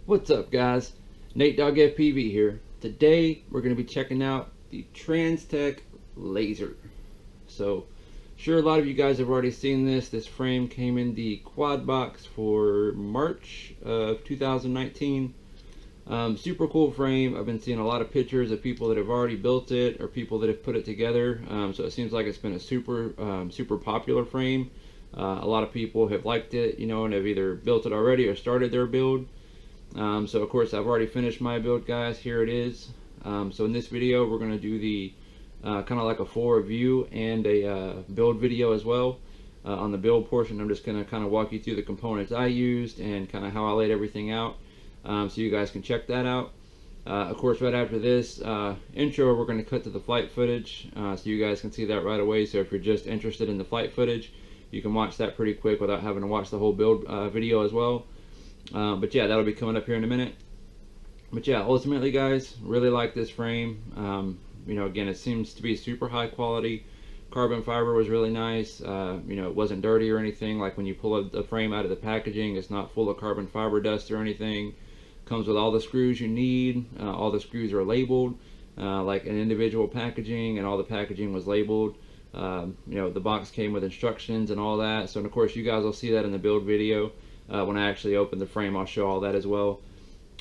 What's up, guys? Nate Dog FPV here. Today we're going to be checking out the Transtec laser. So, sure, a lot of you guys have already seen this. This frame came in the quad box for March of 2019. Super cool frame. I've been seeing a lot of pictures of people that have already built it or people that have put it together. So it seems like it's been a super popular frame. A lot of people have liked it, and have either built it already or started their build. So of course I've already finished my build, guys. Here it is. So in this video we're going to do the kind of like a full review and a build video as well. On the build portion I'm just going to kind of walk you through the components I used and kind of how I laid everything out, so you guys can check that out. Of course, right after this intro we're going to cut to the flight footage, so you guys can see that right away. So if you're just interested in the flight footage, you can watch that pretty quick without having to watch the whole build video as well. But yeah, that'll be coming up here in a minute. But yeah, ultimately, guys, really like this frame. Again, it seems to be super high quality. Carbon fiber was really nice. It wasn't dirty or anything. Like when you pull the frame out of the packaging, it's not full of carbon fiber dust or anything. Comes with all the screws you need. All the screws are labeled, like an individual packaging, and all the packaging was labeled. The box came with instructions and all that. So, and of course, you guys will see that in the build video. When I actually open the frame, I'll show all that as well.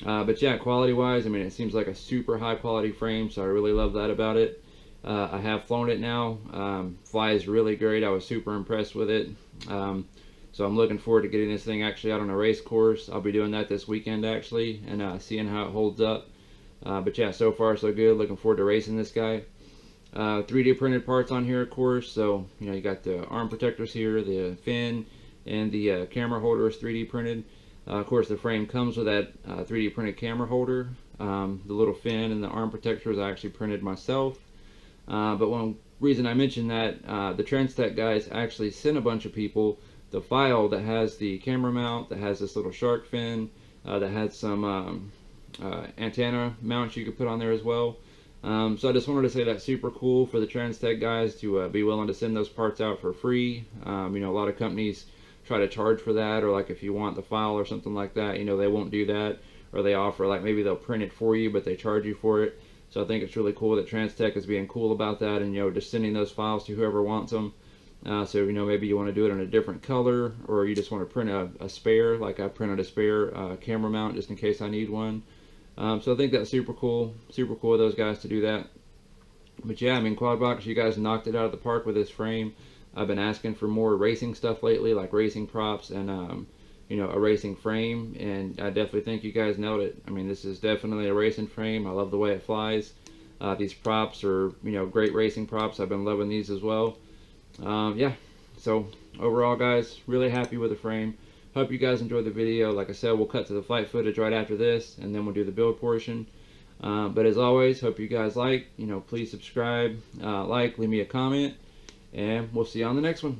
But yeah, quality wise, I mean, it seems like a super high quality frame, so I really love that about it. I have flown it now. Flies really great. I was super impressed with it. So I'm looking forward to getting this thing actually out on a race course. I'll be doing that this weekend actually, and seeing how it holds up. But yeah, so far so good. Looking forward to racing this guy. 3D printed parts on here, of course. So you got the arm protectors here, the fin, and the camera holder is 3D printed. Of course, the frame comes with that 3D printed camera holder. The little fin and the arm protectors I actually printed myself. But one reason I mentioned that, the Transtec guys actually sent a bunch of people the file that has the camera mount, that has this little shark fin, that has some antenna mounts you could put on there as well. So I just wanted to say that's super cool for the Transtec guys to be willing to send those parts out for free. A lot of companies try to charge for that, or like if you want the file or something like that, they won't do that, or they offer like maybe they'll print it for you but they charge you for it. So I think it's really cool that Transtec is being cool about that, and just sending those files to whoever wants them. So maybe you want to do it in a different color, or you just want to print a spare, like I printed a spare camera mount just in case I need one. So I think that's super cool of those guys to do that. But yeah, I mean, Quadbox, you guys knocked it out of the park with this frame. I've been asking for more racing stuff lately, like racing props and a racing frame, and I definitely think you guys nailed it. I mean, this is definitely a racing frame. I love the way it flies. These props are great racing props. I've been loving these as well. Yeah, so overall, guys, really happy with the frame. Hope you guys enjoyed the video. Like I said, we'll cut to the flight footage right after this, and then we'll do the build portion. But as always, hope you guys please subscribe, leave me a comment, and we'll see you on the next one.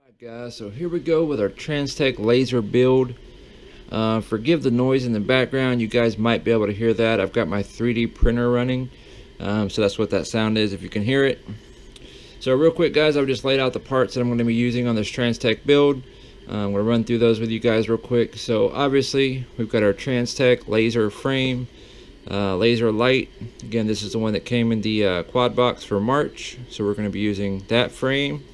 Alright guys, so here we go with our Transtec laser build. Forgive the noise in the background, you guys might be able to hear that. I've got my 3D printer running, so that's what that sound is if you can hear it. So real quick guys, I've just laid out the parts that I'm going to be using on this Transtec build. I'm going to run through those with you guys real quick. So obviously we've got our Transtec laser frame, laser light. Again, this is the one that came in the quad box for March, so we're going to be using that frame.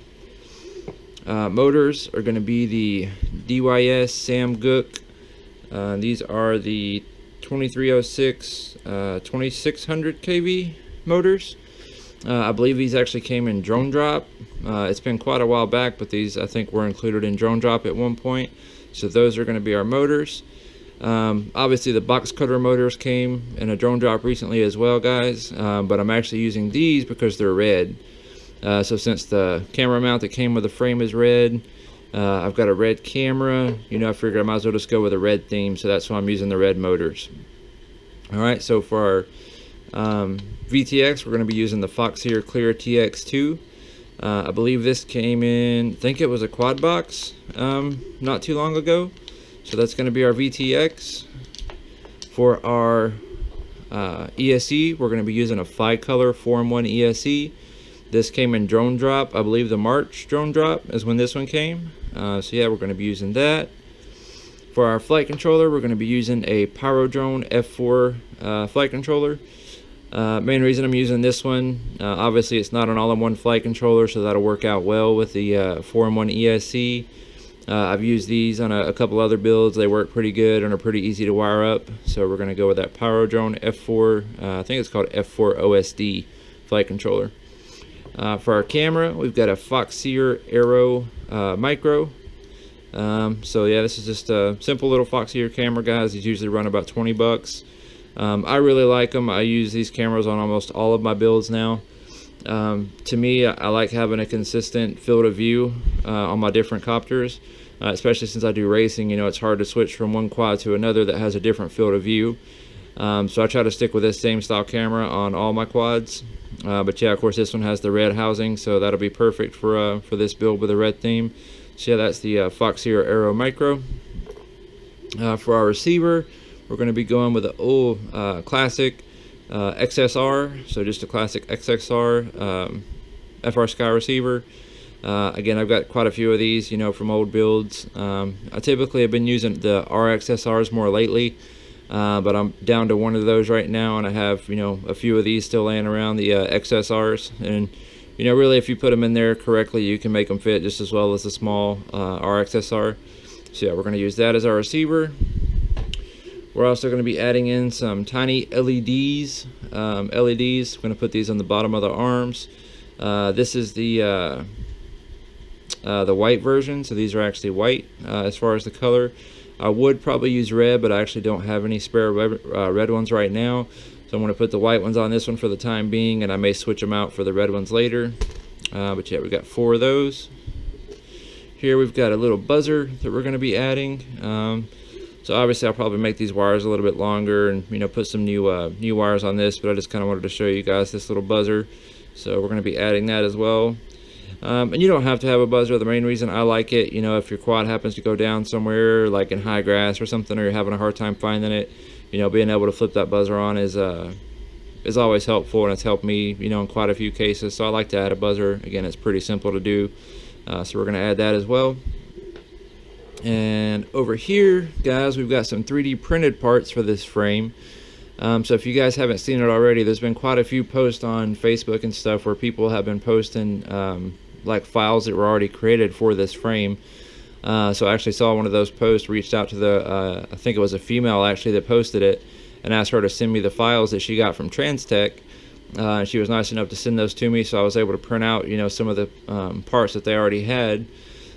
Motors are going to be the DYS Sam Gook. These are the 2306 2600 kV motors. I believe these actually came in drone drop. It's been quite a while back, but these I think were included in drone drop at one point. So those are going to be our motors. Obviously the box cutter motors came in a drone drop recently as well guys, but I'm actually using these because they're red. So since the camera mount that came with the frame is red, I've got a red camera, you know, I figured I might as well just go with a red theme, so that's why I'm using the red motors. Alright, so for our VTX, we're going to be using the Foxeer Clear TX2. I believe this came in, I think it was a quad box not too long ago. So that's going to be our VTX. For our ESC, we're going to be using a Fi-Color Form 1 ESC. This came in drone drop. I believe the March drone drop is when this one came. So yeah, we're going to be using that. For our flight controller, we're going to be using a Pyrodrone F4 flight controller. Main reason I'm using this one, obviously it's not an all-in-one flight controller, so that'll work out well with the 4-in-1 ESC. I've used these on a couple other builds. They work pretty good and are pretty easy to wire up. So we're going to go with that Pyrodrone F4, I think it's called F4 OSD flight controller. For our camera, we've got a Foxeer Aero Micro. So yeah, this is just a simple little Foxeer camera, guys. These usually run about 20 bucks. I really like them. I use these cameras on almost all of my builds now. To me, I like having a consistent field of view on my different copters, especially since I do racing. You know, it's hard to switch from one quad to another that has a different field of view. So I try to stick with this same style camera on all my quads. But yeah, of course, this one has the red housing, so that'll be perfect for this build with a red theme. So yeah, that's the Foxeer Aero Micro. For our receiver, we're going to be going with an old classic XSR, so just a classic XSR FR Sky receiver. Again, I've got quite a few of these, you know, from old builds. I typically have been using the RXSRs more lately, but I'm down to one of those right now, and I have, you know, a few of these still laying around, the XSRs. And you know, really, if you put them in there correctly, you can make them fit just as well as the small RXSR. So yeah, we're going to use that as our receiver. We're also going to be adding in some tiny LEDs. We're going to put these on the bottom of the arms. This is the white version, so these are actually white as far as the color. I would probably use red, but I actually don't have any spare red ones right now. So I'm going to put the white ones on this one for the time being, and I may switch them out for the red ones later. But yeah, we've got 4 of those. Here we've got a little buzzer that we're going to be adding. So obviously I'll probably make these wires a little bit longer and, you know, put some new wires on this, but I just kind of wanted to show you guys this little buzzer. So we're going to be adding that as well. And you don't have to have a buzzer. The main reason I like it, you know, if your quad happens to go down somewhere like in high grass or something, or you're having a hard time finding it, you know, being able to flip that buzzer on is always helpful, and it's helped me, you know, in quite a few cases. So I like to add a buzzer. Again, it's pretty simple to do. So we're going to add that as well. And over here, guys, we've got some 3D printed parts for this frame. So if you guys haven't seen it already, there's been quite a few posts on Facebook and stuff where people have been posting like files that were already created for this frame. So I actually saw one of those posts, reached out to the, I think it was a female actually that posted it, and asked her to send me the files that she got from Transtec. And she was nice enough to send those to me, so I was able to print out, you know, some of the parts that they already had.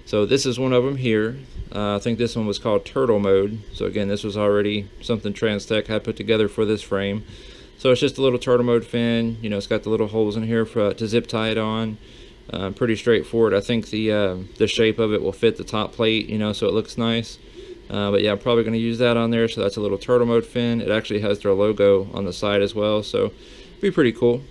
So this is one of them here. I think this one was called Turtle Mode. So again, this was already something Transtec had put together for this frame. So it's just a little Turtle Mode fin. You know, it's got the little holes in here for to zip tie it on. Pretty straightforward. I think the shape of it will fit the top plate, you know, so it looks nice. But yeah, I'm probably going to use that on there. So that's a little Turtle Mode fin. It actually has their logo on the side as well, so it'd be pretty cool.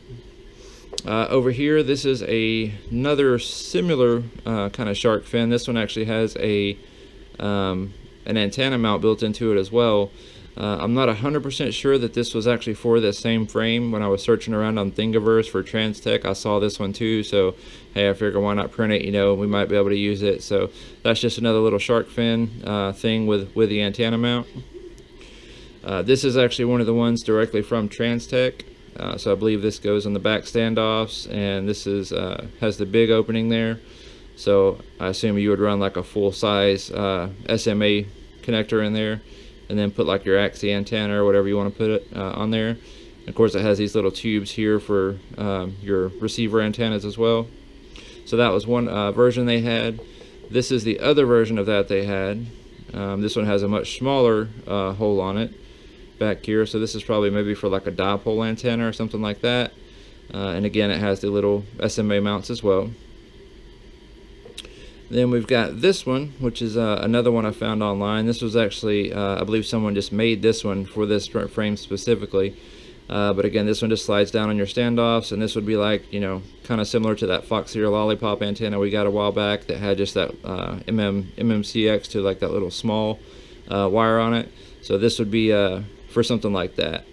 Over here, this is another similar kind of shark fin. This one actually has an antenna mount built into it as well. I'm not 100% sure that this was actually for this same frame. When I was searching around on Thingiverse for Transtec, I saw this one too, so hey, I figured why not print it, you know, we might be able to use it. So that's just another little shark fin thing with the antenna mount. This is actually one of the ones directly from Transtec. So I believe this goes on the back standoffs, and this is has the big opening there. So I assume you would run like a full-size SMA connector in there, and then put like your axis antenna or whatever you want to put it on there. And of course, it has these little tubes here for your receiver antennas as well. So that was one version they had. This is the other version of that they had. This one has a much smaller hole on it back here, so this is probably maybe for like a dipole antenna or something like that. And again, it has the little SMA mounts as well. Then we've got this one, which is another one I found online. This was actually, I believe someone just made this one for this frame specifically. But again, this one just slides down on your standoffs, and this would be like, you know, kind of similar to that Foxy or Lollipop antenna we got a while back that had just that MMCX to like that little small wire on it. So this would be for something like that.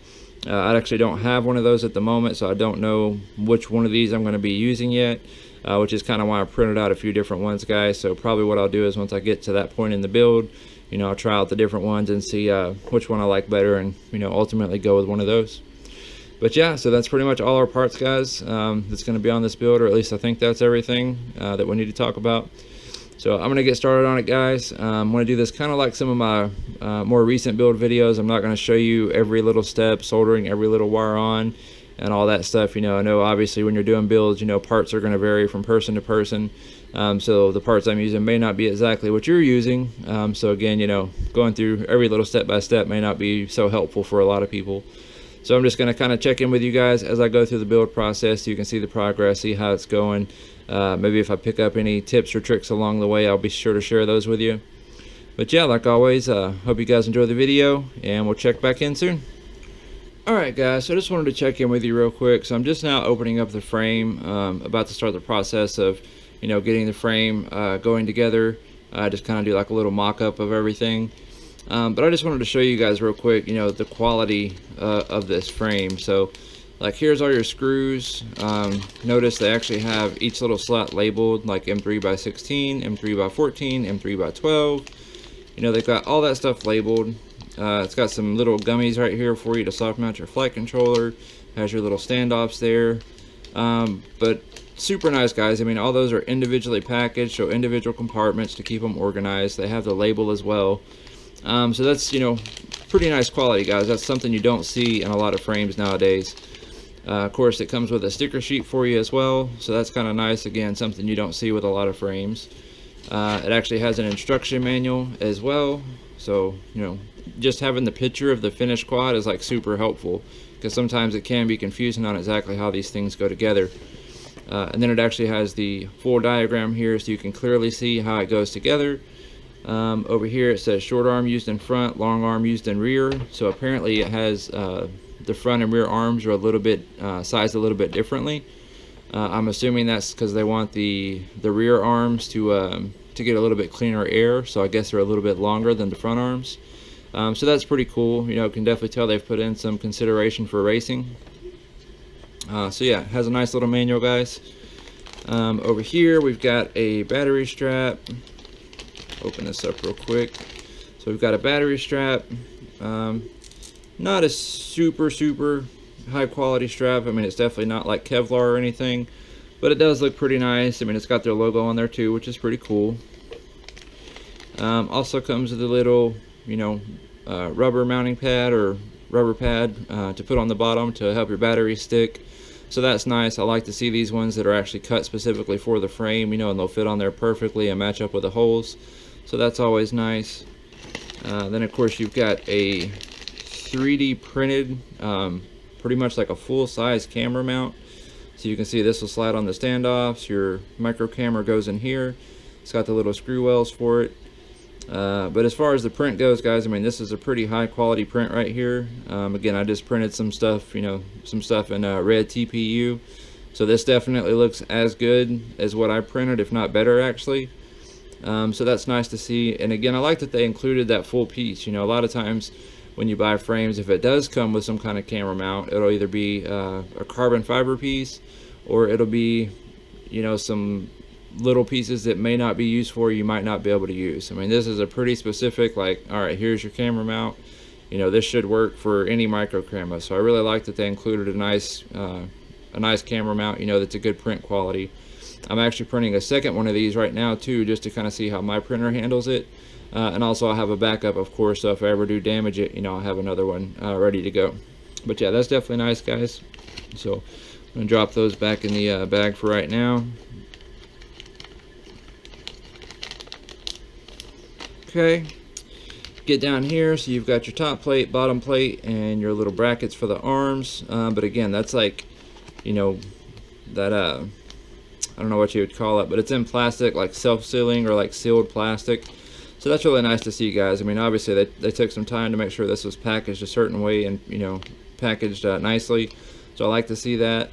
I actually don't have one of those at the moment, so I don't know which one of these I'm going to be using yet, which is kind of why I printed out a few different ones, guys. So probably what I'll do is once I get to that point in the build, you know, I'll try out the different ones and see which one I like better, and, you know, ultimately go with one of those. But yeah, so that's pretty much all our parts, guys, that's going to be on this build, or at least I think that's everything that we need to talk about. So I'm going to get started on it, guys. I'm going to do this kind of like some of my more recent build videos. I'm not going to show you every little step, soldering every little wire on and all that stuff. You know, I know obviously when you're doing builds, you know, parts are going to vary from person to person. So the parts I'm using may not be exactly what you're using. So again, you know, going through every little step by step may not be so helpful for a lot of people. So I'm just going to kind of check in with you guys as I go through the build process, so you can see the progress, see how it's going. Maybe if I pick up any tips or tricks along the way, I'll be sure to share those with you. But yeah, like always, hope you guys enjoy the video, and we'll check back in soon. Alright guys, so I just wanted to check in with you real quick. So I'm just now opening up the frame, about to start the process of, you know, getting the frame going together. Just kind of do like a little mock-up of everything. But I just wanted to show you guys real quick, you know, the quality of this frame. So like here's all your screws. Notice they actually have each little slot labeled like M3 by 16, M3 by 14, M3 by 12. You know, they've got all that stuff labeled. It's got some little gummies right here for you to soft mount your flight controller. Has your little standoffs there. But super nice, guys. I mean, all those are individually packaged, so individual compartments to keep them organized. They have the label as well. So that's, you know, pretty nice quality, guys. That's something you don't see in a lot of frames nowadays. Of course, it comes with a sticker sheet for you as well, so that's kind of nice. Again, something you don't see with a lot of frames. It actually has an instruction manual as well, so, you know, just having the picture of the finished quad is like super helpful, because sometimes it can be confusing on exactly how these things go together. And then it actually has the full diagram here, so you can clearly see how it goes together. Over here it says short arm used in front, long arm used in rear. So apparently it has the front and rear arms are a little bit sized a little bit differently. I'm assuming that's because they want the rear arms to get a little bit cleaner air. So I guess they're a little bit longer than the front arms. So that's pretty cool. You know, can definitely tell they've put in some consideration for racing. So yeah, it has a nice little manual, guys. Over here we've got a battery strap. Open this up real quick. So we've got a battery strap. Not a super high quality strap. I mean, it's definitely not like Kevlar or anything, but it does look pretty nice. I mean, it's got their logo on there too, which is pretty cool. Also comes with a little, you know, rubber mounting pad or rubber pad to put on the bottom to help your battery stick. So that's nice. I like to see these ones that are actually cut specifically for the frame, you know, and they'll fit on there perfectly and match up with the holes. So that's always nice. Then of course you've got a 3D printed, pretty much like a full-size camera mount. So you can see this will slide on the standoffs. Your micro camera goes in here. It's got the little screw wells for it. But as far as the print goes, guys, I mean, this is a pretty high quality print right here. Again, I just printed some stuff, you know, some stuff in red TPU. So this definitely looks as good as what I printed, if not better actually. So that's nice to see. And again, I like that they included that full piece. You know, a lot of times when you buy frames, if it does come with some kind of camera mount, it'll either be a carbon fiber piece, or it'll be, you know, some little pieces that may not be used for, you might not be able to use. I mean, this is a pretty specific, like, all right, here's your camera mount. You know, this should work for any micro camera. So I really like that they included a nice camera mount, you know, that's a good print quality. I'm actually printing a second one of these right now too, just to kind of see how my printer handles it. And also I'll have a backup, of course, so if I ever do damage it, you know, I'll have another one ready to go. But yeah, that's definitely nice, guys. So I'm gonna drop those back in the bag for right now. Okay, get down here, so you've got your top plate, bottom plate, and your little brackets for the arms. But again, that's like, you know, that I don't know what you would call it, but it's in plastic, like self-sealing or like sealed plastic. So that's really nice to see, guys. I mean, obviously they took some time to make sure this was packaged a certain way and, you know, packaged nicely. So I like to see that.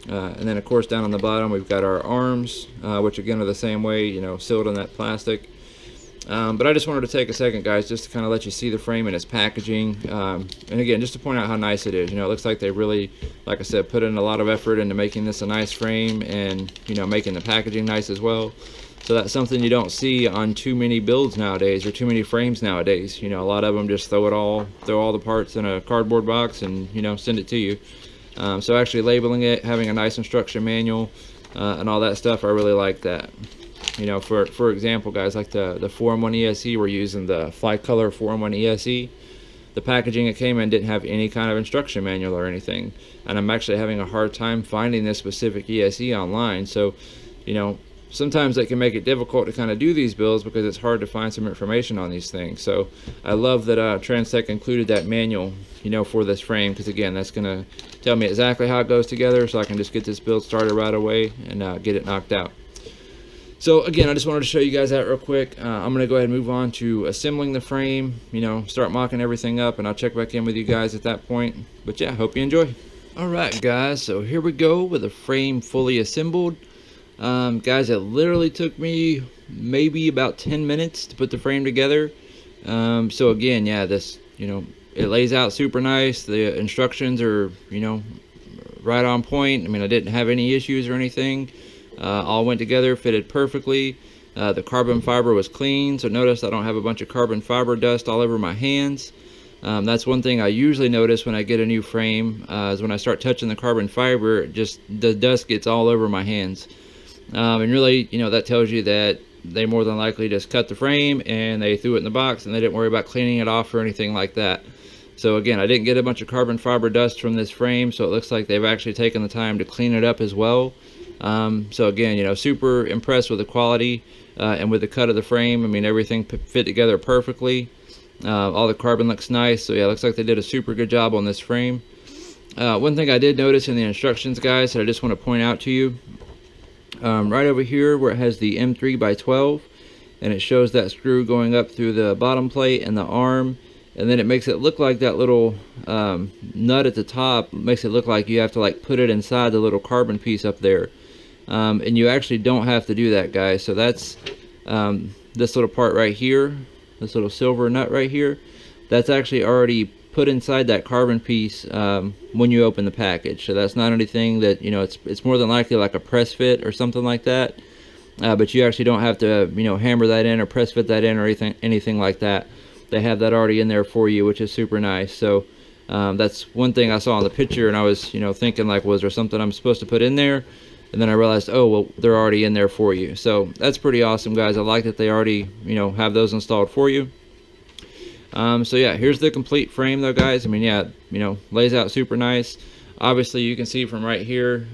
And then of course down on the bottom we've got our arms, which again are the same way, you know, sealed in that plastic. But I just wanted to take a second, guys, just to kind of let you see the frame and its packaging. And again, just to point out how nice it is. You know, it looks like they really, like I said, put in a lot of effort into making this a nice frame and, you know, making the packaging nice as well. So that's something you don't see on too many builds nowadays, or too many frames nowadays. You know, a lot of them just throw all the parts in a cardboard box and, you know, send it to you. So actually labeling it, having a nice instruction manual, and all that stuff, I really like that. You know, for example, guys, like the 4-in-1 ESE, we're using the Fly Color 4-in-1 ESE. The packaging it came in didn't have any kind of instruction manual or anything, and I'm actually having a hard time finding this specific ESE online. So, you know, sometimes that can make it difficult to kind of do these builds because it's hard to find some information on these things. So I love that Transtec included that manual, you know, for this frame, because again, that's going to tell me exactly how it goes together, so I can just get this build started right away and get it knocked out. So again, I just wanted to show you guys that real quick. I'm going to go ahead and move on to assembling the frame, you know, start mocking everything up, and I'll check back in with you guys at that point. But yeah, hope you enjoy. Alright guys, so here we go with the frame fully assembled. Guys, it literally took me maybe about 10 minutes to put the frame together. So again, yeah, this, you know, it lays out super nice. The instructions are, you know, right on point. I mean, I didn't have any issues or anything. All went together, fitted perfectly. The carbon fiber was clean, so notice I don't have a bunch of carbon fiber dust all over my hands. That's one thing I usually notice when I get a new frame, is when I start touching the carbon fiber, just the dust gets all over my hands. And really, you know, that tells you that they more than likely just cut the frame and they threw it in the box and they didn't worry about cleaning it off or anything like that. So again, I didn't get a bunch of carbon fiber dust from this frame, so it looks like they've actually taken the time to clean it up as well. So again, you know, super impressed with the quality and with the cut of the frame. I mean, everything fit together perfectly. All the carbon looks nice, so yeah, it looks like they did a super good job on this frame. One thing I did notice in the instructions, guys, that I just want to point out to you, right over here where it has the M3x12, and it shows that screw going up through the bottom plate and the arm, and then it makes it look like that little nut at the top makes it look like you have to like put it inside the little carbon piece up there. And you actually don't have to do that, guys. So that's this little part right here, this little silver nut right here, that's actually already put inside that carbon piece when you open the package. So that's not anything that, you know, it's more than likely like a press fit or something like that, but you actually don't have to, you know, hammer that in or press fit that in or anything like that. They have that already in there for you, which is super nice. So that's one thing I saw in the picture, and I was, you know, thinking like, was there something I'm supposed to put in there? And then I realized, oh, well, they're already in there for you. So that's pretty awesome, guys. I like that they already, you know, have those installed for you. So yeah, here's the complete frame though, guys. I mean, yeah, you know, lays out super nice. Obviously, you can see from right here,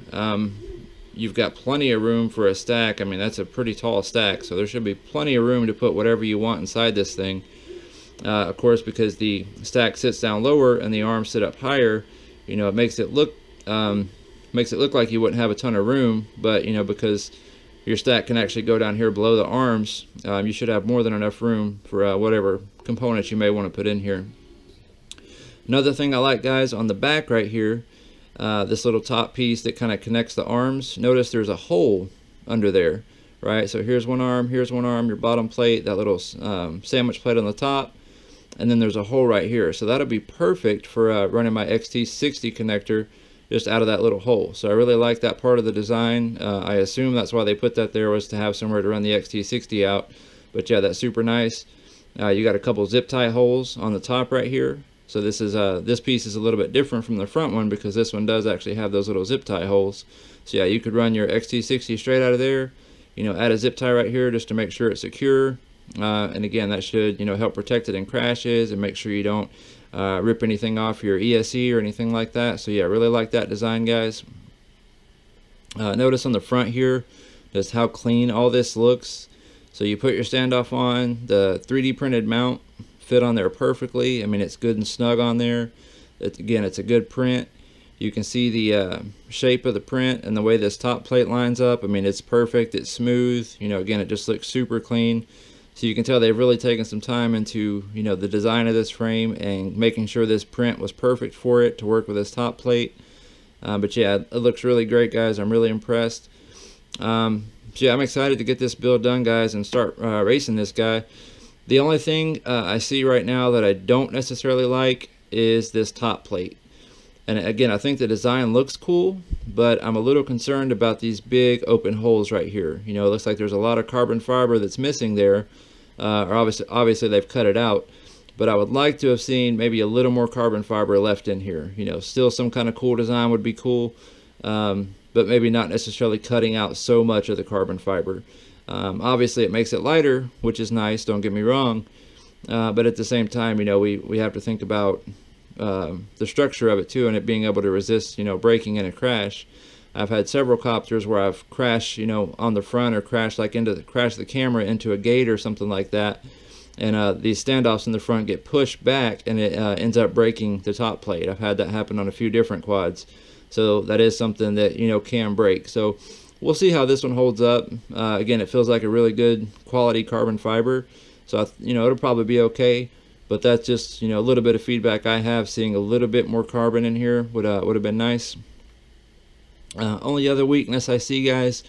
you've got plenty of room for a stack. I mean, that's a pretty tall stack, so there should be plenty of room to put whatever you want inside this thing. Of course, because the stack sits down lower and the arms sit up higher, you know, it makes it look like you wouldn't have a ton of room, but you know, because your stack can actually go down here below the arms, you should have more than enough room for whatever components you may want to put in here. Another thing I like, guys, on the back right here, this little top piece that kind of connects the arms. Notice there's a hole under there, right? So here's one arm, your bottom plate, that little sandwich plate on the top, and then there's a hole right here. So that'll be perfect for running my XT60 connector just out of that little hole. So I really like that part of the design. I assume that's why they put that there, was to have somewhere to run the XT60 out. But yeah, that's super nice. You got a couple zip tie holes on the top right here. So this is this piece is a little bit different from the front one, because this one does actually have those little zip tie holes. So yeah, you could run your XT60 straight out of there. You know, add a zip tie right here just to make sure it's secure. And again, that should, you know, help protect it in crashes and make sure you don't rip anything off your ESC or anything like that. So yeah, really like that design, guys. Notice on the front here just how clean all this looks. So you put your standoff on, the 3D printed mount fit on there perfectly. I mean, it's good and snug on there. Again, it's a good print. You can see the shape of the print and the way this top plate lines up. I mean, it's perfect, it's smooth. You know, again, it just looks super clean. So you can tell they've really taken some time into, you know, the design of this frame and making sure this print was perfect for it to work with this top plate. But yeah, it looks really great, guys. I'm really impressed. So yeah, I'm excited to get this build done, guys, and start racing this guy. The only thing I see right now that I don't necessarily like is this top plate. And again, I think the design looks cool, but I'm a little concerned about these big open holes right here. You know, it looks like there's a lot of carbon fiber that's missing there. Or obviously they've cut it out. But I would like to have seen maybe a little more carbon fiber left in here. You know, still some kind of cool design would be cool, but maybe not necessarily cutting out so much of the carbon fiber. Obviously it makes it lighter, which is nice, don't get me wrong. But at the same time, you know, we have to think about the structure of it too, and it being able to resist, you know, braking in a crash. I've had several copters where I've crashed, you know, on the front, or crashed like crashed the camera into a gate or something like that, and these standoffs in the front get pushed back, and it ends up breaking the top plate. I've had that happen on a few different quads, so that is something that, you know, can break. So we'll see how this one holds up. Again, it feels like a really good quality carbon fiber, so you know, it'll probably be okay. But that's just, you know, a little bit of feedback I have. Seeing a little bit more carbon in here would have been nice. Only other weakness I see, guys,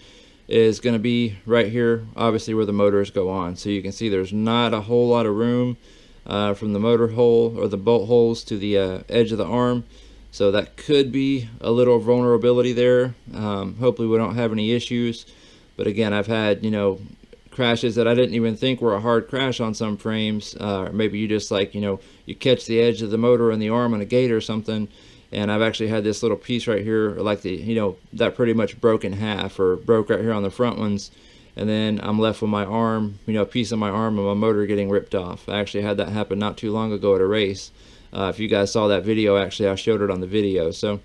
is going to be right here, obviously where the motors go on. So you can see there's not a whole lot of room from the motor hole or the bolt holes to the edge of the arm. So that could be a little vulnerability there. Hopefully we don't have any issues. But again, I've had, you know, crashes that I didn't even think were a hard crash on some frames. Maybe you just, like, you know, you catch the edge of the motor in the arm on a gate or something, and I've actually had this little piece right here, like the, you know, that pretty much broke in half, or broke right here on the front ones, and then I'm left with my arm, you know, a piece of my arm and my motor getting ripped off. I actually had that happen not too long ago at a race. If you guys saw that video, actually I showed it on the video. So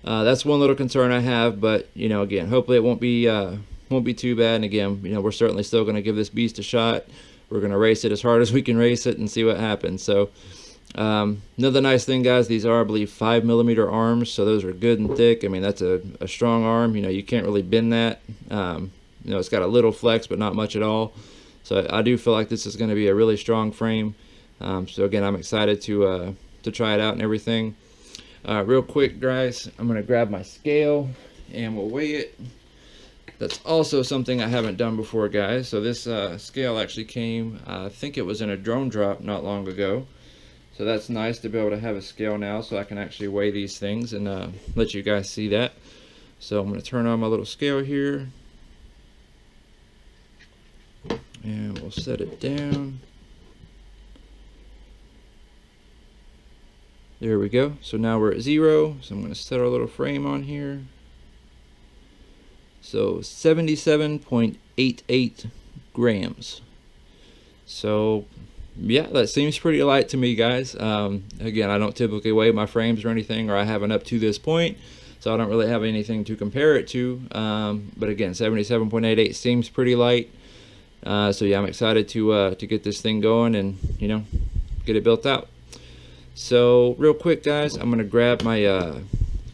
that's one little concern I have, but, you know, again, hopefully it won't be too bad. And again, you know, we're certainly still going to give this beast a shot. We're going to race it as hard as we can race it and see what happens. So another nice thing, guys, these are, I believe, 5mm arms, so those are good and thick. I mean, that's a strong arm. You know, you can't really bend that. You know, it's got a little flex, but not much at all. So I do feel like this is going to be a really strong frame. So again, I'm excited to try it out and everything. Real quick, guys, I'm going to grab my scale and we'll weigh it. That's also something I haven't done before, guys. So this scale actually came, I think it was in a drone drop not long ago. So that's nice to be able to have a scale now, so I can actually weigh these things and let you guys see that. So I'm going to turn on my little scale here. And we'll set it down. There we go. So now we're at 0. So I'm going to set our little frame on here. So 77.88 grams. So yeah, that seems pretty light to me, guys. Again, I don't typically weigh my frames or anything, or I haven't up to this point, so I don't really have anything to compare it to. But again, 77.88 seems pretty light. So yeah, I'm excited to get this thing going and, you know, get it built out. So real quick, guys, I'm gonna grab my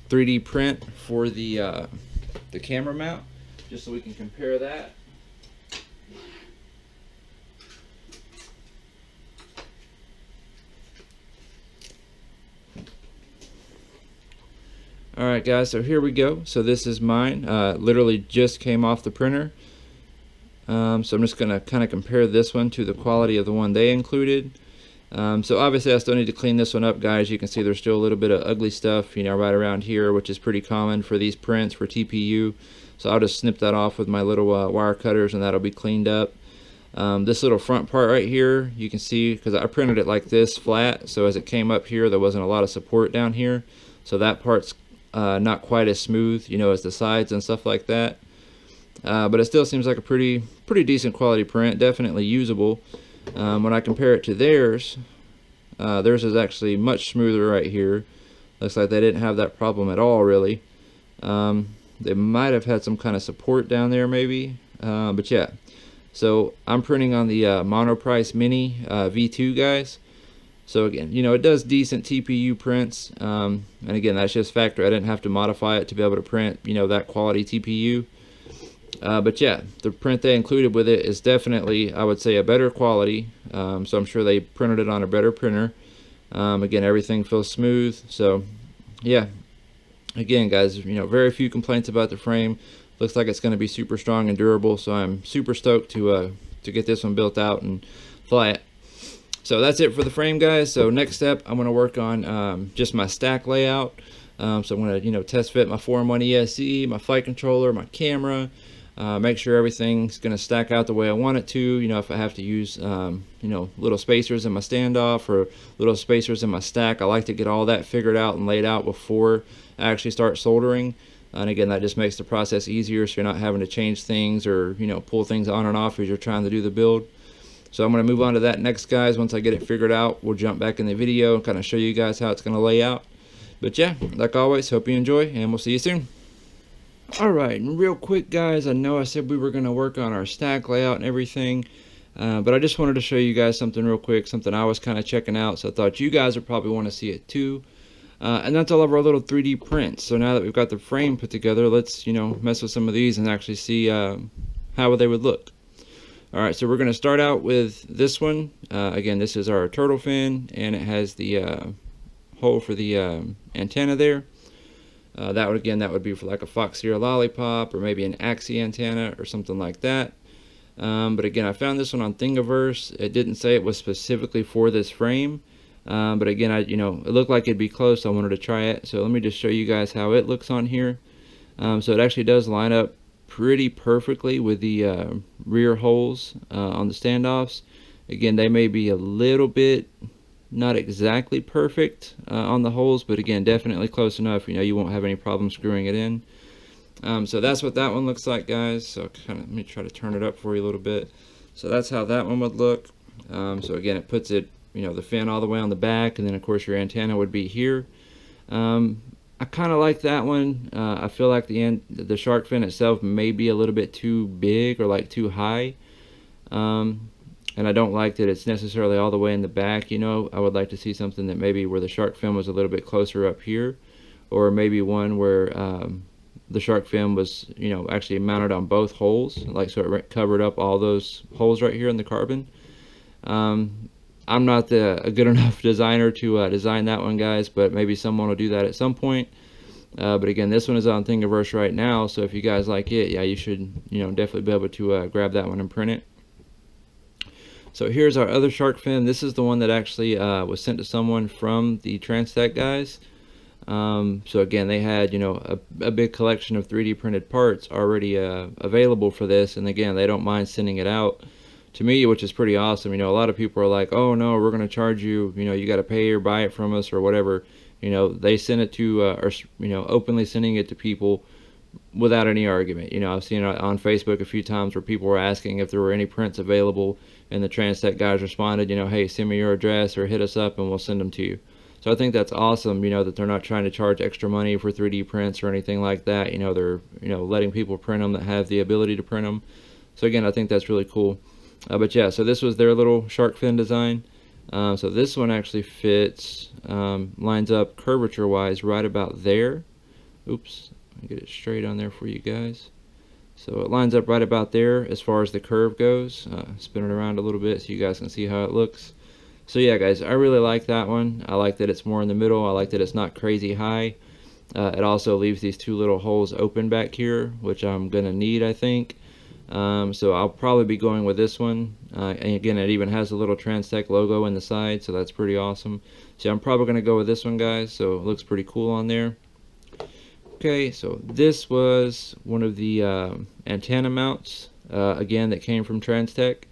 3D print for the camera mount, just so we can compare that. Alright guys, so here we go. So this is mine. Literally just came off the printer. So I'm just going to kind of compare this one to the quality of the one they included. So obviously I still need to clean this one up, guys. You can see there's still a little bit of ugly stuff, you know, right around here, which is pretty common for these prints for TPU. So I'll just snip that off with my little wire cutters, and that'll be cleaned up. This little front part right here, you can see, because I printed it like this flat, so as it came up here there wasn't a lot of support down here, so that part's not quite as smooth, you know, as the sides and stuff like that. But it still seems like a pretty decent quality print, definitely usable. When I compare it to theirs, theirs is actually much smoother right here. Looks like they didn't have that problem at all, really. They might have had some kind of support down there maybe, but yeah. So I'm printing on the Monoprice Mini V2, guys. So again, you know, it does decent TPU prints, and again, that's just factory. I didn't have to modify it to be able to print, you know, that quality TPU. But yeah, the print they included with it is definitely, I would say, a better quality. So I'm sure they printed it on a better printer. Again, everything feels smooth. So yeah, again, guys, you know, very few complaints about the frame. Looks like it's going to be super strong and durable. So I'm super stoked to get this one built out and fly it. So that's it for the frame, guys. So next step, I'm going to work on just my stack layout. So I'm going to, you know, test fit my 4-in-1 ESC, my flight controller, my camera. Make sure everything's going to stack out the way I want it to. You know, if I have to use, you know, little spacers in my standoff or little spacers in my stack, I like to get all that figured out and laid out before I actually start soldering. And again, that just makes the process easier, so you're not having to change things or, you know, pull things on and off as you're trying to do the build. So I'm going to move on to that next, guys. Once I get it figured out, we'll jump back in the video and kind of show you guys how it's going to lay out. But yeah, like always, hope you enjoy, and we'll see you soon. Alright, and real quick, guys, I know I said we were going to work on our stack layout and everything, but I just wanted to show you guys something real quick, something I was kind of checking out, so I thought you guys would probably want to see it too. And that's all of our little 3D prints. So now that we've got the frame put together, let's, you know, mess with some of these and actually see how they would look. Alright, so we're going to start out with this one. Again, this is our turtle fin, and it has the hole for the antenna there. That would be for like a Foxy or Lollipop, or maybe an Axie antenna or something like that. But again, I found this one on Thingiverse. It didn't say it was specifically for this frame, but again, you know, it looked like it'd be close, so I wanted to try it. So let me just show you guys how it looks on here. So it actually does line up pretty perfectly with the rear holes on the standoffs. Again, they may be a little bit not exactly perfect on the holes, but again, definitely close enough. You know, you won't have any problem screwing it in. So that's what that one looks like, guys. So kind of, let me try to turn it up for you a little bit. So that's how that one would look. So again, it puts it, you know, the fin all the way on the back, and then of course your antenna would be here. I kind of like that one. I feel like the shark fin itself may be a little bit too big or like too high. And I don't like that it's necessarily all the way in the back. You know, I would like to see something that maybe where the shark fin was a little bit closer up here, or maybe one where the shark fin was, you know, actually mounted on both holes, like so it covered up all those holes right here in the carbon. I'm not a good enough designer to design that one, guys, but maybe someone will do that at some point. But again, this one is on Thingiverse right now, so if you guys like it, yeah, you should, you know, definitely be able to grab that one and print it. So here's our other shark fin. This is the one that actually was sent to someone from the Transtec guys. So again, they had, you know, a big collection of 3D printed parts already available for this, and again, they don't mind sending it out to me, which is pretty awesome. You know, a lot of people are like, oh no, we're going to charge you, you know, you got to pay or buy it from us or whatever. You know, they send it to, or, you know, openly sending it to people without any argument. You know, I've seen it on Facebook a few times where people were asking if there were any prints available, and the Transtec guys responded, you know, hey, send me your address or hit us up and we'll send them to you. So I think that's awesome, you know, that they're not trying to charge extra money for 3D prints or anything like that. You know, they're, you know, letting people print them that have the ability to print them. So again, I think that's really cool. But yeah, so this was their little shark fin design. So this one actually fits, lines up curvature wise right about there. Oops, let me get it straight on there for you guys. So it lines up right about there as far as the curve goes. Spin it around a little bit so you guys can see how it looks. So yeah, guys, I really like that one. I like that it's more in the middle. I like that it's not crazy high. It also leaves these two little holes open back here, which I'm gonna need, I think. So I'll probably be going with this one. And again, it even has a little Transtec logo in the side, so that's pretty awesome. So I'm probably gonna go with this one, guys. So it looks pretty cool on there. Okay, so this was one of the antenna mounts, again, that came from Transtec.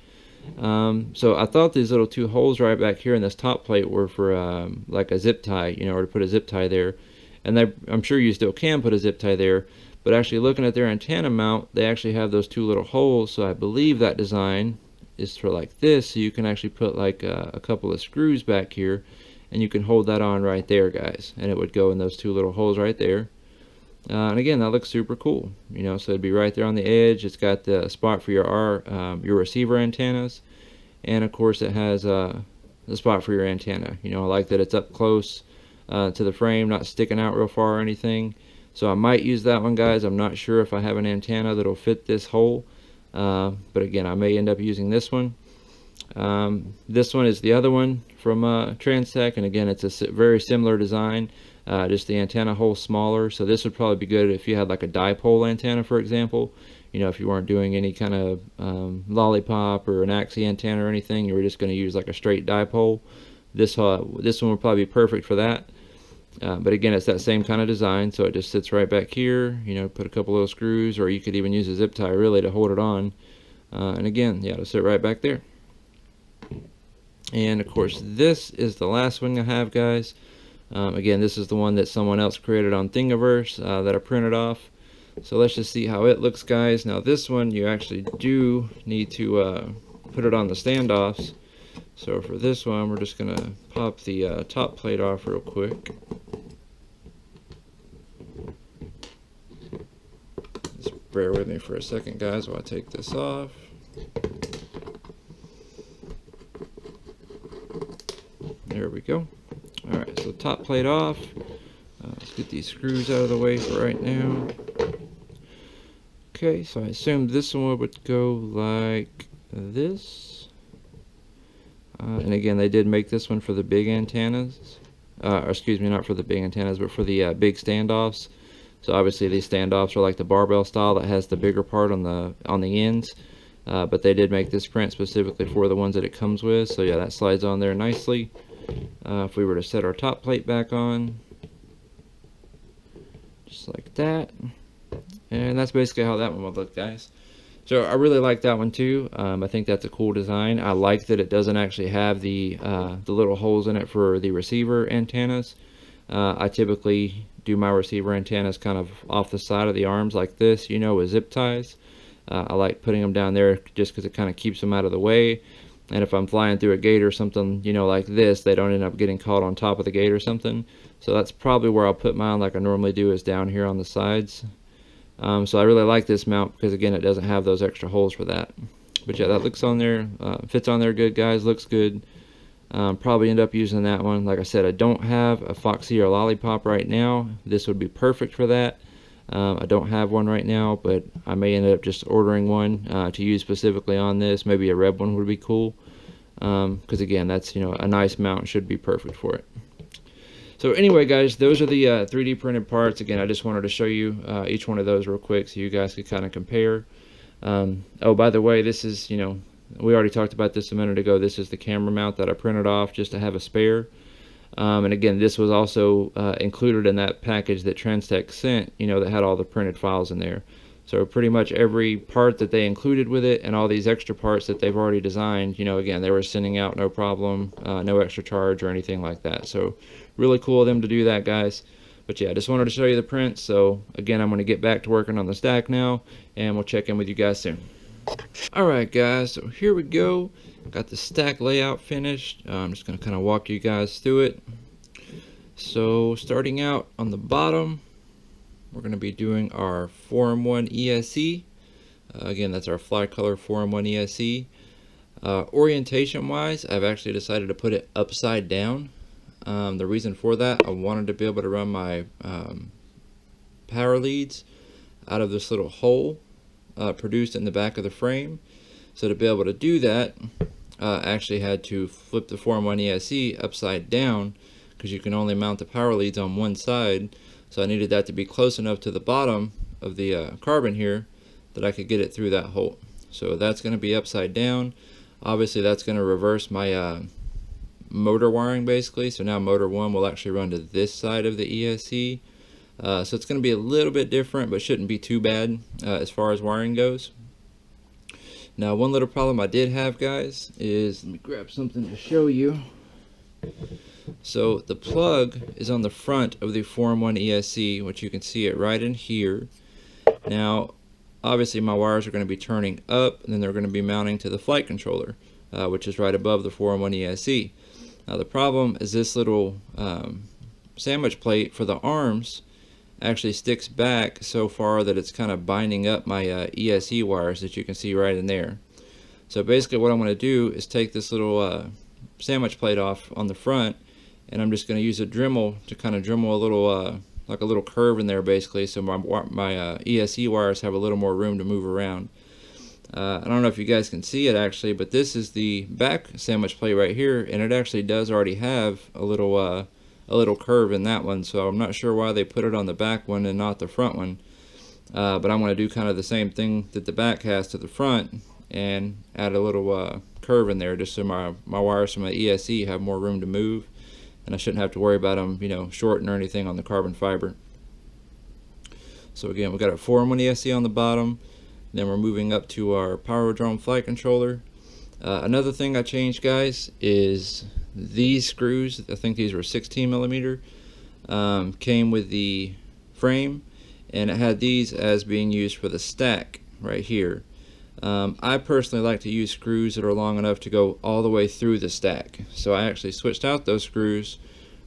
So I thought these little two holes right back here in this top plate were for like a zip tie, you know, or to put a zip tie there. And I'm sure you still can put a zip tie there, but actually looking at their antenna mount, they actually have those two little holes. So I believe that design is for like this, so you can actually put like a couple of screws back here, and you can hold that on right there, guys, and it would go in those two little holes right there. And again, that looks super cool, you know, so it'd be right there on the edge. It's got the spot for your receiver antennas, and of course it has the spot for your antenna. You know, I like that it's up close to the frame, not sticking out real far or anything. So I might use that one, guys. I'm not sure if I have an antenna that'll fit this hole, but again, I may end up using this one. This one is the other one from Transtec, and again, it's a very similar design. Just the antenna hole smaller, so this would probably be good if you had like a dipole antenna, for example. You know, if you weren't doing any kind of lollipop or an axis antenna or anything, you were just going to use like a straight dipole. This one would probably be perfect for that. But again, it's that same kind of design, so it just sits right back here. You know, put a couple little screws, or you could even use a zip tie really to hold it on. And again, yeah, it'll sit right back there. And of course, this is the last one I have, guys. Again, this is the one that someone else created on Thingiverse that I printed off. So let's just see how it looks, guys. Now this one, you actually do need to put it on the standoffs. So for this one, we're just going to pop the top plate off real quick. Just bear with me for a second, guys, while I take this off. There we go. Alright, so top plate off. Let's get these screws out of the way for right now. Okay, so I assume this one would go like this. And again, they did make this one for the big antennas. Or excuse me, not for the big antennas, but for the big standoffs. So obviously these standoffs are like the barbell style that has the bigger part on the ends. But they did make this print specifically for the ones that it comes with. So yeah, that slides on there nicely. If we were to set our top plate back on, just like that, and that's basically how that one would look, guys. So I really like that one too. I think that's a cool design. I like that it doesn't actually have the little holes in it for the receiver antennas. I typically do my receiver antennas kind of off the side of the arms like this, you know, with zip ties. I like putting them down there just because it kind of keeps them out of the way. And if I'm flying through a gate or something, you know, like this, they don't end up getting caught on top of the gate or something. So that's probably where I'll put mine, like I normally do, is down here on the sides. So I really like this mount because, again, it doesn't have those extra holes for that. But yeah, that looks on there, fits on there good, guys, looks good. Probably end up using that one. Like I said, I don't have a Foxy or Lollipop right now. This would be perfect for that. I don't have one right now, but I may end up just ordering one to use specifically on this. Maybe a red one would be cool, because again, that's, you know, a nice mount, should be perfect for it. So anyway, guys, those are the 3D printed parts. Again, I just wanted to show you each one of those real quick so you guys could kind of compare. Oh, by the way, this is, you know, we already talked about this a minute ago. This is the camera mount that I printed off just to have a spare. And again, this was also included in that package that Transtec sent, you know, that had all the printed files in there. So pretty much every part that they included with it and all these extra parts that they've already designed, you know, again, they were sending out no problem, no extra charge or anything like that. So really cool of them to do that, guys. But yeah, I just wanted to show you the print. So again, I'm going to get back to working on the stack now, and we'll check in with you guys soon. Alright, guys, so here we go. Got the stack layout finished. I'm just going to kind of walk you guys through it. So starting out on the bottom, we're going to be doing our 4M1 ESC. Again, that's our fly color 4M1 ESC. Orientation wise, I've actually decided to put it upside down. The reason for that, I wanted to be able to run my power leads out of this little hole produced in the back of the frame. So to be able to do that, I actually had to flip the 4M1 ESC upside down, because you can only mount the power leads on one side. So I needed that to be close enough to the bottom of the carbon here that I could get it through that hole. So that's going to be upside down. Obviously that's going to reverse my motor wiring basically. So now motor 1 will actually run to this side of the ESC. So it's going to be a little bit different, but shouldn't be too bad as far as wiring goes. Now one little problem I did have, guys, is, let me grab something to show you. So the plug is on the front of the 4-in-1 ESC, which you can see it right in here. Now obviously my wires are going to be turning up, and then they're going to be mounting to the flight controller, which is right above the 4-in-1 ESC. Now the problem is this little sandwich plate for the arms actually sticks back so far that it's kind of binding up my ESC wires that you can see right in there. So basically what I'm going to do is take this little sandwich plate off on the front, and I'm just going to use a Dremel to kind of Dremel a little like a little curve in there basically, so my ESC wires have a little more room to move around. I don't know if you guys can see it actually, but this is the back sandwich plate right here, and it actually does already have a little curve in that one, so I'm not sure why they put it on the back one and not the front one. But I'm going to do kind of the same thing that the back has to the front and add a little curve in there just so my wires from my ESC have more room to move, and I shouldn't have to worry about them, you know, shorting or anything on the carbon fiber. So again, we've got a 4-in-1 ESC on the bottom, then we're moving up to our Power-Drone flight controller. Another thing I changed, guys, is these screws. I think these were 16mm, came with the frame, and it had these as being used for the stack right here. I personally like to use screws that are long enough to go all the way through the stack, so I actually switched out those screws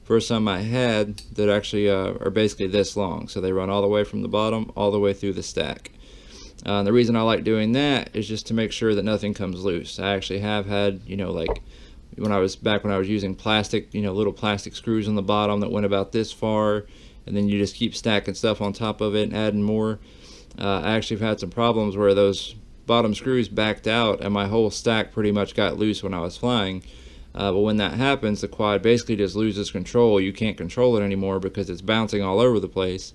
for some I had that actually are basically this long, so they run all the way from the bottom all the way through the stack. The reason I like doing that is just to make sure that nothing comes loose. I actually have had, you know, like when I was using plastic, you know, little plastic screws on the bottom that went about this far, and then you just keep stacking stuff on top of it and adding more. I actually have had some problems where those bottom screws backed out and my whole stack pretty much got loose when I was flying. But when that happens, the quad basically just loses control. You can't control it anymore because it's bouncing all over the place.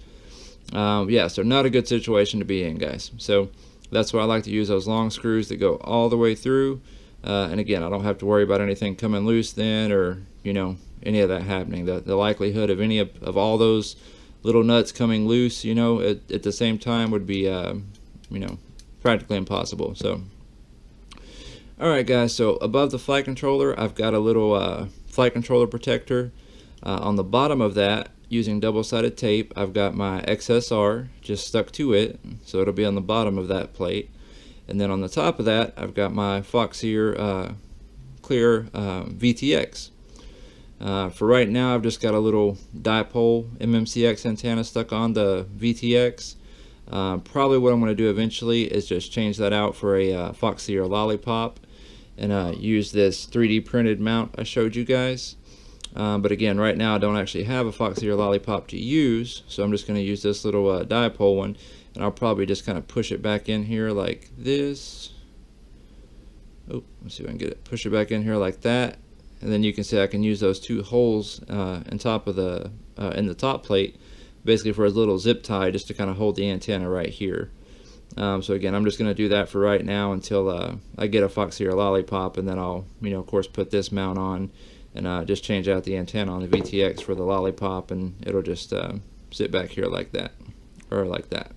Yeah, so not a good situation to be in, guys. So that's why I like to use those long screws that go all the way through. And again, I don't have to worry about anything coming loose then, or, you know, any of that happening. The likelihood of any of all those little nuts coming loose, you know, at the same time would be, you know, practically impossible. So, alright guys, so above the flight controller, I've got a little flight controller protector. On the bottom of that, using double-sided tape, I've got my XSR just stuck to it, so it'll be on the bottom of that plate. And then on the top of that, I've got my Foxeer clear VTX. For right now, I've just got a little dipole MMCX antenna stuck on the VTX. Probably what I'm going to do eventually is just change that out for a Foxeer Lollipop and use this 3D printed mount I showed you guys. But again, right now I don't actually have a Foxeer Lollipop to use, so I'm just going to use this little dipole one, and I'll probably just kind of push it back in here like this. Oh, let's see if I can get it. Push it back in here like that, and then you can see I can use those two holes in top of the in the top plate, basically for a little zip tie, just to kind of hold the antenna right here. So again, I'm just going to do that for right now until I get a Foxeer Lollipop, and then I'll, you know, of course, put this mount on and just change out the antenna on the VTX for the Lollipop, and it'll just sit back here like that, or like that.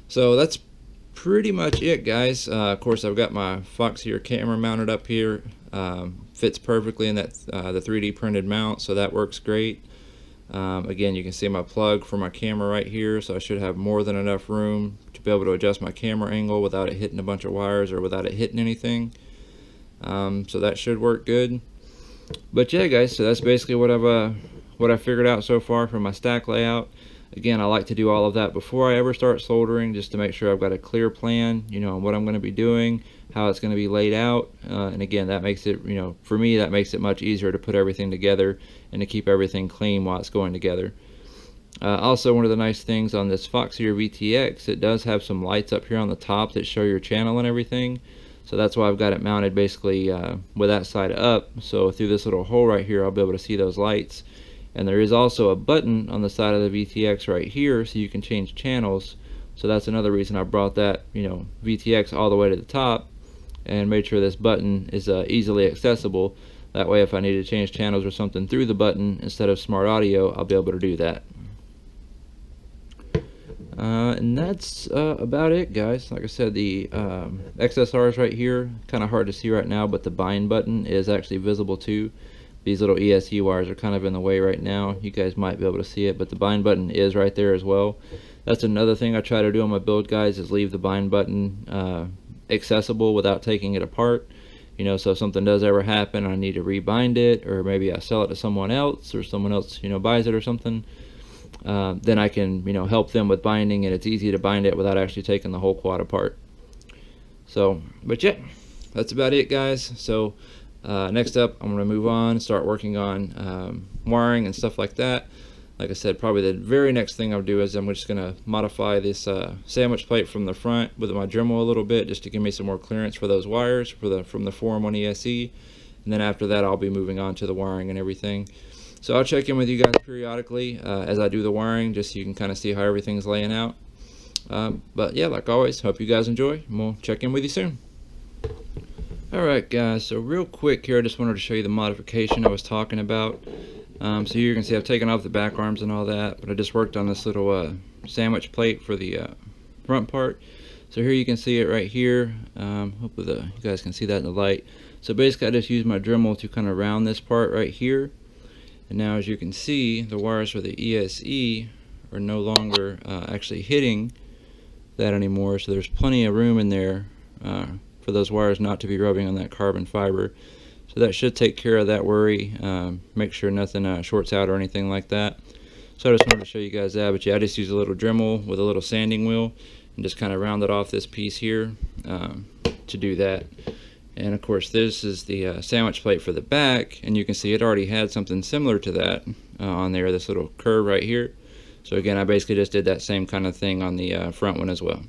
So that's pretty much it, guys. Of course, I've got my Foxeer camera mounted up here. Fits perfectly in that the 3D printed mount, so that works great. Again, you can see my plug for my camera right here, so I should have more than enough room to be able to adjust my camera angle without it hitting a bunch of wires or without it hitting anything. So that should work good. But yeah, guys, so that's basically what I figured out so far for my stack layout. Again, I like to do all of that before I ever start soldering, just to make sure I've got a clear plan, you know, on what I'm going to be doing, how it's going to be laid out. And again, that makes it, you know, for me, that makes it much easier to put everything together and to keep everything clean while it's going together. Also, one of the nice things on this Foxeer VTX, it does have some lights up here on the top that show your channel and everything. So that's why I've got it mounted basically with that side up. So through this little hole right here, I'll be able to see those lights. And there is also a button on the side of the VTX right here, so you can change channels. So that's another reason I brought that, VTX all the way to the top and made sure this button is easily accessible. That way if I need to change channels or something through the button instead of smart audio, I'll be able to do that. And that's about it, guys. Like I said, the XSR is right here. Kind of hard to see right now, but the bind button is actually visible too. These little ESC wires are kind of in the way right now. You guys might be able to see it, but the bind button is right there as well. That's another thing I try to do on my build, guys, is leave the bind button accessible without taking it apart. So if something does ever happen, I need to rebind it, or maybe I sell it to someone else, or someone else, buys it or something. Then I can, help them with binding, and it's easy to bind it without actually taking the whole quad apart. So, but yeah, that's about it, guys. So next up, I'm going to move on, start working on wiring and stuff like that. Like I said, probably the very next thing I'll do is I'm just going to modify this sandwich plate from the front with my Dremel a little bit, just to give me some more clearance for those wires from the 4-in-1 ESC. And then after that, I'll be moving on to the wiring and everything. So I'll check in with you guys periodically as I do the wiring, just so you can kind of see how everything's laying out. But yeah, like always, hope you guys enjoy, and we'll check in with you soon. Alright guys, so real quick here, I just wanted to show you the modification I was talking about. So you can see I've taken off the back arms and all that, but I just worked on this little sandwich plate for the front part. So here you can see it right here. Hopefully you guys can see that in the light. So basically I just used my Dremel to kind of round this part right here. And now as you can see, the wires for the ESE are no longer actually hitting that anymore. So there's plenty of room in there for those wires not to be rubbing on that carbon fiber. So that should take care of that worry. Make sure nothing shorts out or anything like that. So I just wanted to show you guys that. But yeah, I just used a little Dremel with a little sanding wheel and just kind of rounded off this piece here to do that. And of course this is the sandwich plate for the back, and you can see it already had something similar to that on there, this little curve right here. So again, I basically just did that same kind of thing on the front one as well.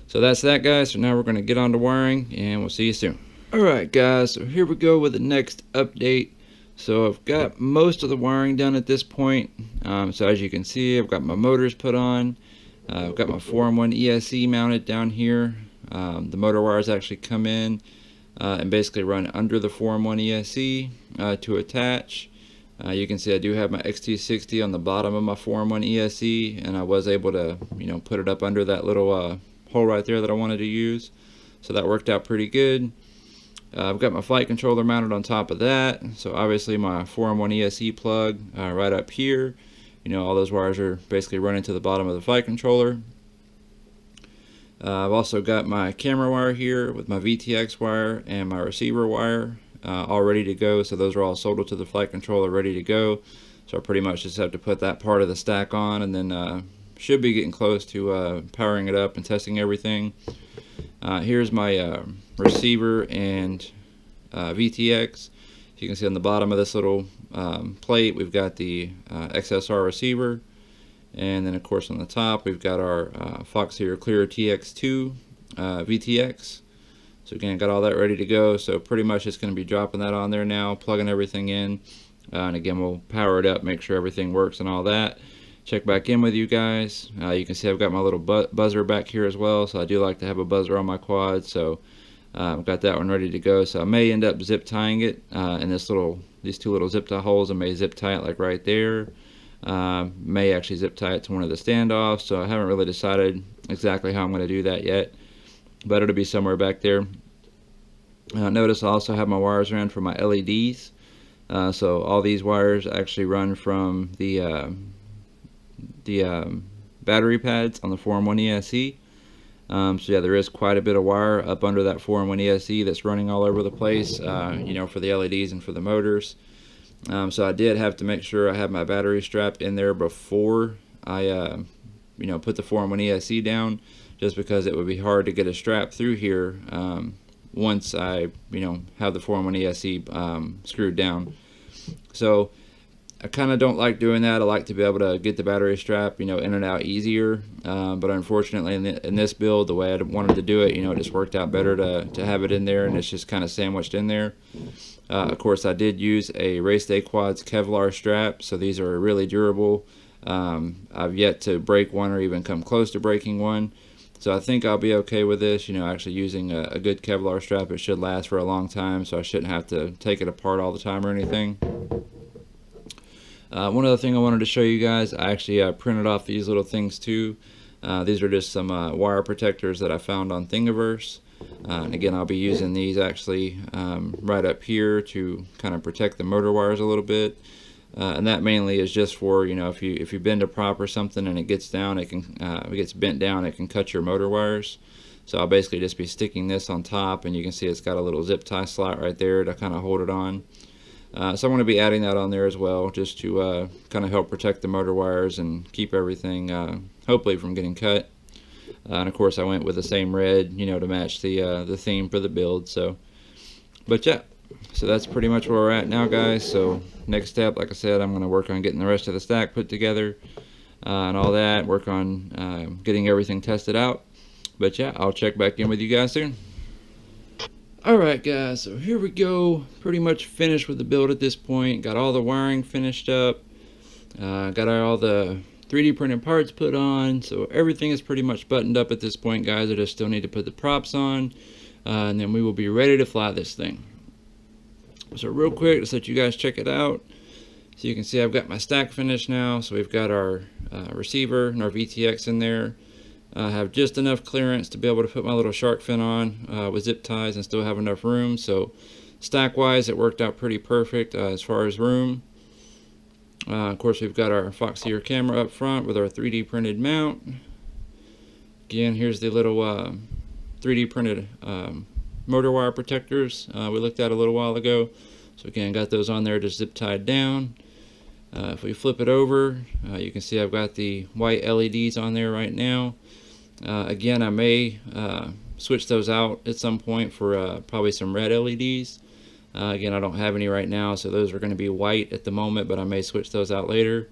So that's that, guys. So now we're going to get on to wiring, and we'll see you soon. Alright guys, so here we go with the next update. So I've got most of the wiring done at this point. So as you can see, I've got my motors put on. I've got my 4-in-1 ESC mounted down here. The motor wires actually come in and basically run under the 4-in-1 ESC to attach. You can see I do have my XT60 on the bottom of my 4-in-1 ESC, and I was able to put it up under that little hole right there that I wanted to use. So that worked out pretty good. I've got my flight controller mounted on top of that, so obviously my 4-in-1 ESC plug right up here. All those wires are basically running to the bottom of the flight controller. I've also got my camera wire here with my VTX wire and my receiver wire all ready to go. So those are all soldered to the flight controller, ready to go. So I pretty much just have to put that part of the stack on, and then should be getting close to powering it up and testing everything. Here's my receiver and VTX. You can see on the bottom of this little plate we've got the XSR receiver, and then of course on the top we've got our Foxeer Clear TX2 VTX. So again, got all that ready to go. So pretty much just going to be dropping that on there now, plugging everything in, and again we'll power it up, make sure everything works and all that. Check back in with you guys. You can see I've got my little buzzer back here as well, so I do like to have a buzzer on my quad. So I've got that one ready to go. So I may end up zip tying it in these two little zip tie holes. I may zip tie it like right there. May actually zip tie it to one of the standoffs. So I haven't really decided exactly how I'm going to do that yet, but it'll be somewhere back there. Notice I also have my wires around for my LEDs. So all these wires actually run from the battery pads on the 4-in-1 ESC. So yeah, there is quite a bit of wire up under that 4-in-1 ESC that's running all over the place, for the LEDs and for the motors. So I did have to make sure I had my battery strap in there before I, put the 4-in-1 ESC down, just because it would be hard to get a strap through here once I, have the 4-in-1 ESC screwed down. So I kind of don't like doing that. I like to be able to get the battery strap, you know, in and out easier. But unfortunately, in this build, the way I wanted to do it, you know, it just worked out better to have it in there, and it's just kind of sandwiched in there. Of course, I did use a Race Day Quads Kevlar strap, so these are really durable. I've yet to break one or even come close to breaking one. So I think I'll be okay with this, you know, actually using a good Kevlar strap. It should last for a long time, so I shouldn't have to take it apart all the time or anything. One other thing I wanted to show you guys, I actually printed off these little things too. These are just some wire protectors that I found on Thingiverse. And again, I'll be using these actually right up here to kind of protect the motor wires a little bit. And that mainly is just for, you know, if you bend a prop or something and it gets down, it gets bent down, it can cut your motor wires. So I'll basically just be sticking this on top, and you can see it's got a little zip tie slot right there to kind of hold it on. So I'm going to be adding that on there as well, just to kind of help protect the motor wires and keep everything hopefully from getting cut. And of course I went with the same red, you know, to match the theme for the build. So, but yeah, so that's pretty much where we're at now, guys. So next step, like I said, I'm going to work on getting the rest of the stack put together and all that, work on getting everything tested out. But yeah, I'll check back in with you guys soon. Alright guys, so here we go, pretty much finished with the build at this point. Got all the wiring finished up, got all the 3D printed parts put on, so everything is pretty much buttoned up at this point, guys. I just still need to put the props on, and then we will be ready to fly this thing. So real quick, just let you guys check it out. So you can see I've got my stack finished now, so we've got our receiver and our VTX in there. I have just enough clearance to be able to put my little shark fin on with zip ties and still have enough room. So stack wise, it worked out pretty perfect as far as room. Of course, we've got our Foxier camera up front with our 3D printed mount. Again, here's the little 3D printed motor wire protectors we looked at a little while ago. So again, got those on there just zip tied down. If we flip it over, you can see I've got the white LEDs on there right now. Again, I may switch those out at some point for probably some red LEDs. Again, I don't have any right now, so those are going to be white at the moment, but I may switch those out later.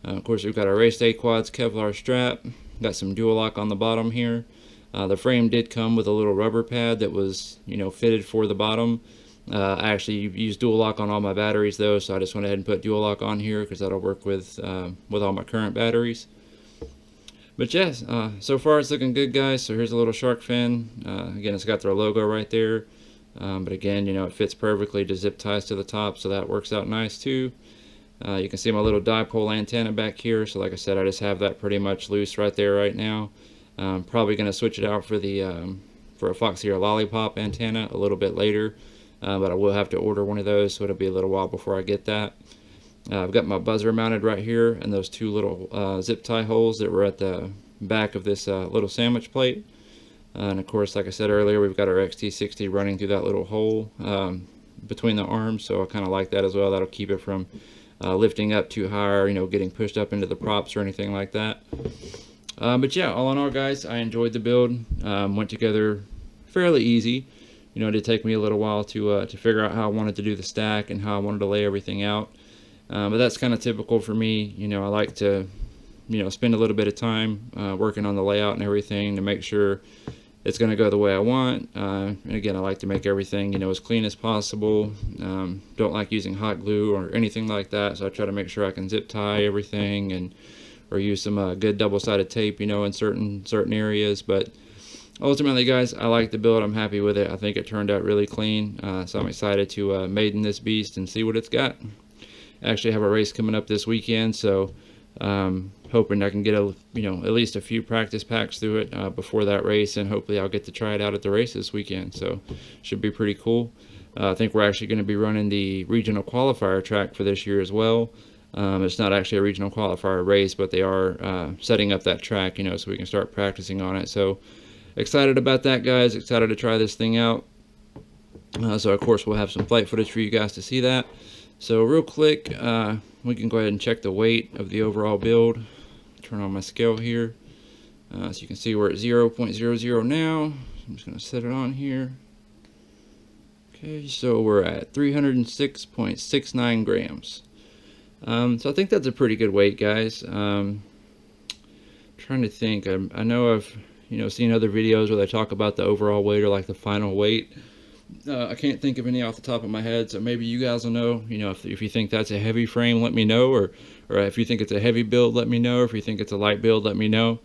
Of course, we've got our Race Day Quads Kevlar strap. Got some dual lock on the bottom here. The frame did come with a little rubber pad that was, you know, fitted for the bottom. I actually used dual lock on all my batteries though, so I just went ahead and put dual lock on here because that'll work with all my current batteries. But yes, so far it's looking good, guys. So here's a little shark fin. Again, it's got their logo right there. But again, you know, it fits perfectly to zip ties to the top, so that works out nice too. You can see my little dipole antenna back here. So like I said, I just have that pretty much loose right there right now. Probably going to switch it out for the for a Foxier Lollipop antenna a little bit later. But I will have to order one of those, so it'll be a little while before I get that. I've got my buzzer mounted right here, and those two little zip tie holes that were at the back of this little sandwich plate. And of course, like I said earlier, we've got our XT60 running through that little hole between the arms, so I kind of like that as well. That'll keep it from lifting up too high, or, you know, getting pushed up into the props or anything like that. But yeah, all in all, guys, I enjoyed the build. Went together fairly easy. You know, it did take me a little while to figure out how I wanted to do the stack and how I wanted to lay everything out. But that's kind of typical for me. You know, I like to, you know, spend a little bit of time working on the layout and everything to make sure it's going to go the way I want. And again, I like to make everything, you know, as clean as possible. Don't like using hot glue or anything like that, so I try to make sure I can zip tie everything and or use some good double-sided tape, you know, in certain areas. But ultimately, guys, I like the build. I'm happy with it. I think it turned out really clean. So I'm excited to maiden this beast and see what it's got. I actually have a race coming up this weekend, so hoping I can get at least a few practice packs through it before that race, and hopefully I'll get to try it out at the race this weekend. So should be pretty cool. I think we're actually going to be running the regional qualifier track for this year as well. It's not actually a regional qualifier race, but they are setting up that track, you know, so we can start practicing on it. So excited about that, guys. Excited to try this thing out. So of course we'll have some flight footage for you guys to see that. So real quick, we can go ahead and check the weight of the overall build. Turn on my scale here. So you can see we're at 0.00 now. I'm just going to set it on here. Okay, so we're at 306.69 grams. So I think that's a pretty good weight, guys. Trying to think. I know I've seen other videos where they talk about the overall weight or like the final weight. I can't think of any off the top of my head, so maybe you guys will know. If you think that's a heavy frame, let me know, or if you think it's a heavy build, let me know, or if you think it's a light build, let me know.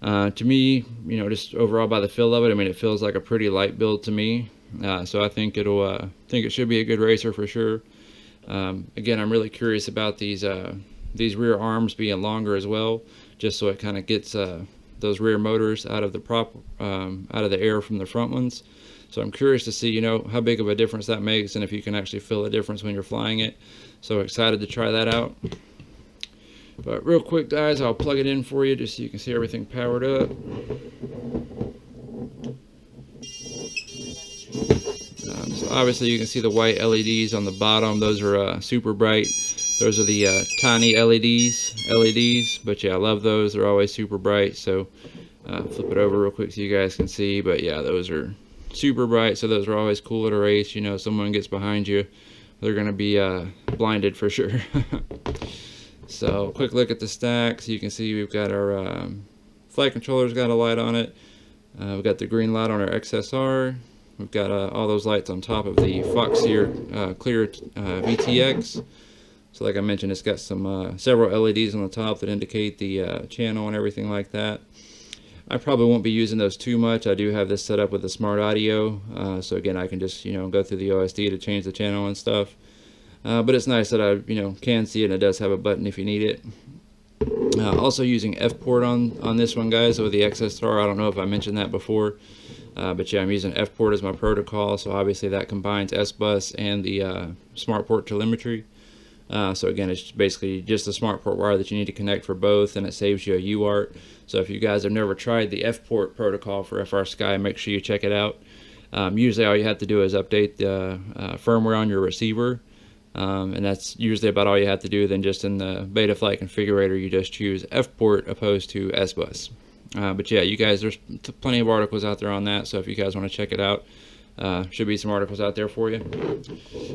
To me, just overall by the feel of it, I mean, it feels like a pretty light build to me. So I think it should be a good racer for sure. Again, I'm really curious about these rear arms being longer as well, just so it kind of gets those rear motors out of the air from the front ones. So I'm curious to see, how big of a difference that makes, and if you can actually feel a difference when you're flying it. So excited to try that out. But real quick, guys, I'll plug it in for you just so you can see everything powered up. So obviously you can see the white LEDs on the bottom. Those are super bright. Those are the tiny LEDs. But yeah, I love those. They're always super bright. So flip it over real quick so you guys can see. But yeah, those are super bright, so those are always cool at a race. Someone gets behind you, they're going to be blinded for sure. So quick look at the stack. So you can see we've got our flight controller's got a light on it. We've got the green light on our XSR. We've got all those lights on top of the Foxeer clear VTX. So like I mentioned, it's got some several LEDs on the top that indicate the channel and everything like that. I probably won't be using those too much. I do have this set up with the smart audio, so again, I can just go through the OSD to change the channel and stuff. But it's nice that I can see it, and it does have a button if you need it. Also using F-port on this one, guys, with the XSR. I don't know if I mentioned that before, but yeah, I'm using F-port as my protocol. So obviously that combines S-bus and the smart port telemetry. So again, it's basically just the smart port wire that you need to connect for both, and it saves you a UART. So if you guys have never tried the F-port protocol for FrSky, make sure you check it out. Usually all you have to do is update the firmware on your receiver, and that's usually about all you have to do. Then just in the Betaflight configurator, you just choose F-port opposed to S-bus. But yeah, you guys, there's plenty of articles out there on that, so if you guys want to check it out, should be some articles out there for you.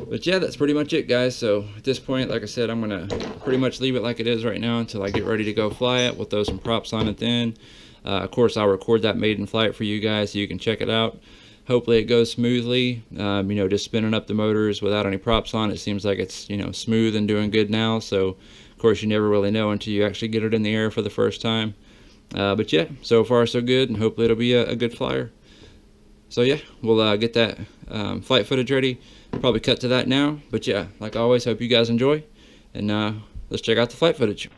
But yeah, that's pretty much it, guys. So at this point, like I said, I'm gonna pretty much leave it like it is right now until I get ready to go fly it. We'll throw some props on it then. Of course, I'll record that maiden flight for you guys so you can check it out. Hopefully it goes smoothly. Just spinning up the motors without any props on, it seems like it's smooth and doing good now. So of course you never really know until you actually get it in the air for the first time. But yeah, so far so good, and hopefully it'll be a good flyer. So yeah, we'll get that flight footage ready. Probably cut to that now. But yeah, like always, hope you guys enjoy. And let's check out the flight footage.